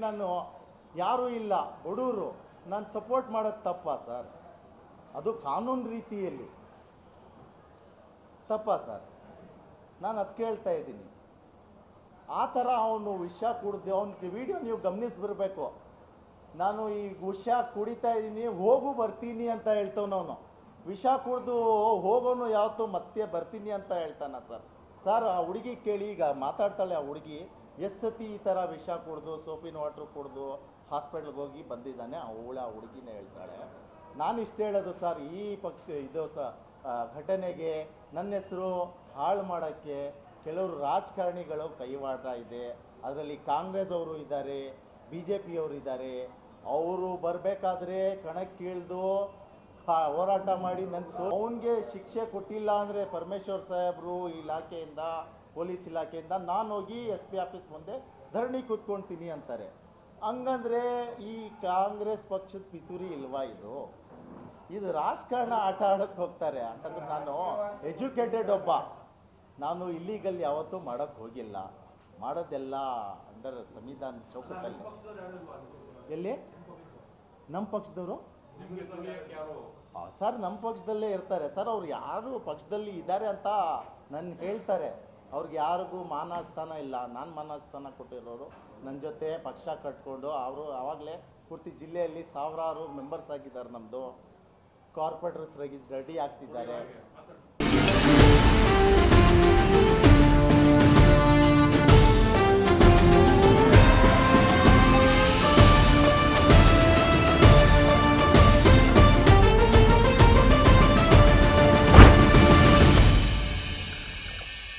ನಾನು ಯಾರೂ ಇಲ್ಲ ಬಡವರು ನಾನು ಸಪೋರ್ಟ್ ಮಾಡೋದು ತಪ್ಪಾ ಸರ್? ಅದು ಕಾನೂನು ರೀತಿಯಲ್ಲಿ ತಪ್ಪಾ ಸರ್? ನಾನು ಅದು ಕೇಳ್ತಾ ಇದ್ದೀನಿ. ಆ ಥರ ಅವನು ವಿಷ ಕುಡ್ದು ಅವನಿಗೆ ವಿಡಿಯೋ ನೀವು ಗಮನಿಸ್ಬಿರ್ಬೇಕು. ನಾನು ಈ ವಿಷ ಕುಡಿತಾ ಇದ್ದೀನಿ, ಹೋಗು ಬರ್ತೀನಿ ಅಂತ ಹೇಳ್ತವನವನು. ವಿಷ ಕುಡ್ದು ಹೋಗೋನು ಯಾವತ್ತು ಮತ್ತೆ ಬರ್ತೀನಿ ಅಂತ ಹೇಳ್ತಾನ ಸರ್. ಸರ್ ಆ ಹುಡುಗಿ ಕೇಳಿ, ಈಗ ಮಾತಾಡ್ತಾಳೆ ಆ ಹುಡುಗಿ, ಎಷ್ಟು ಸತಿ ಈ ಥರ ವಿಷ ಕುಡ್ದು ಸೋಪಿನ ವಾಟ್ರ್ ಕುಡ್ದು ಹಾಸ್ಪಿಟ್ಲ್ಗೆ ಹೋಗಿ ಬಂದಿದ್ದಾನೆ ಆ ಹುಡುಗಿನೇ ಹೇಳ್ತಾಳೆ. ನಾನು ಇಷ್ಟು ಹೇಳೋದು ಸರ್, ಈ ಇದು ಘಟನೆಗೆ ನನ್ನ ಹೆಸರು ಹಾಳು ಮಾಡೋಕ್ಕೆ ಕೆಲವರು ರಾಜಕಾರಣಿಗಳು ಕೈವಾಡ ಇದೆ. ಅದರಲ್ಲಿ ಕಾಂಗ್ರೆಸ್ ಅವರು ಇದ್ದಾರೆ, BJP ಅವರು ಇದ್ದಾರೆ. ಅವರು ಬರಬೇಕಾದ್ರೆ ಕಣಕ್ಕಿಳಿದು ಹೋರಾಟ ಮಾಡಿ ಅವನಿಗೆ ಶಿಕ್ಷೆ ಕೊಟ್ಟಿಲ್ಲ ಅಂದರೆ ಪರಮೇಶ್ವರ್ ಸಾಹೇಬರು ಇಲಾಖೆಯಿಂದ, ಪೊಲೀಸ್ ಇಲಾಖೆಯಿಂದ ನಾನು ಹೋಗಿ SP ಆಫೀಸ್ ಮುಂದೆ ಧರಣಿ ಕೂತ್ಕೊಳ್ತೀನಿ ಅಂತಾರೆ. ಹಂಗಂದರೆ ಈ ಕಾಂಗ್ರೆಸ್ ಪಕ್ಷದ ಪಿತೂರಿ ಇಲ್ವಾ ಇದು ರಾಜಕಾರಣ ಆಟ ಆಡೋಕ್ಕೆ ಹೋಗ್ತಾರೆ. ಯಾಕಂದ್ರೆ ನಾನು ಎಜುಕೇಟೆಡ್ ಒಬ್ಬ, ನಾನು ಇಲ್ಲಿಗಲ್ ಯಾವತ್ತೂ ಮಾಡೋಕ್ಕೆ ಹೋಗಿಲ್ಲ. ಮಾಡೋದೆಲ್ಲ ಅಂಡರ್ ಸಂವಿಧಾನ ಚೌಕಟ್ಟಲ್ಲಿ. ಎಲ್ಲಿ ನಮ್ಮ ಪಕ್ಷದವರು ಸರ್ ನಮ್ಮ ಪಕ್ಷದಲ್ಲೇ ಇರ್ತಾರೆ ಸರ್. ಅವ್ರು ಯಾರು ಪಕ್ಷದಲ್ಲಿ ಇದ್ದಾರೆ ಅಂತ ನನ್ನ ಹೇಳ್ತಾರೆ. ಅವ್ರಿಗೆ ಯಾರಿಗೂ ಮಾನಸ್ಥಾನ ಇಲ್ಲ. ನಾನು ಮಾನಸ್ಥಾನ ಕೊಟ್ಟಿರೋರು ನನ್ನ ಜೊತೆ ಪಕ್ಷ ಕಟ್ಕೊಂಡು ಅವರು ಆವಾಗಲೇ ಪೂರ್ತಿ ಜಿಲ್ಲೆಯಲ್ಲಿ ಸಾವಿರಾರು ಮೆಂಬರ್ಸ್ ಆಗಿದ್ದಾರೆ. ನಮ್ಮದು ಕಾರ್ಪೊರೇಟರ್ಸ್ ರೆಡಿ ಆಗ್ತಿದ್ದಾರೆ.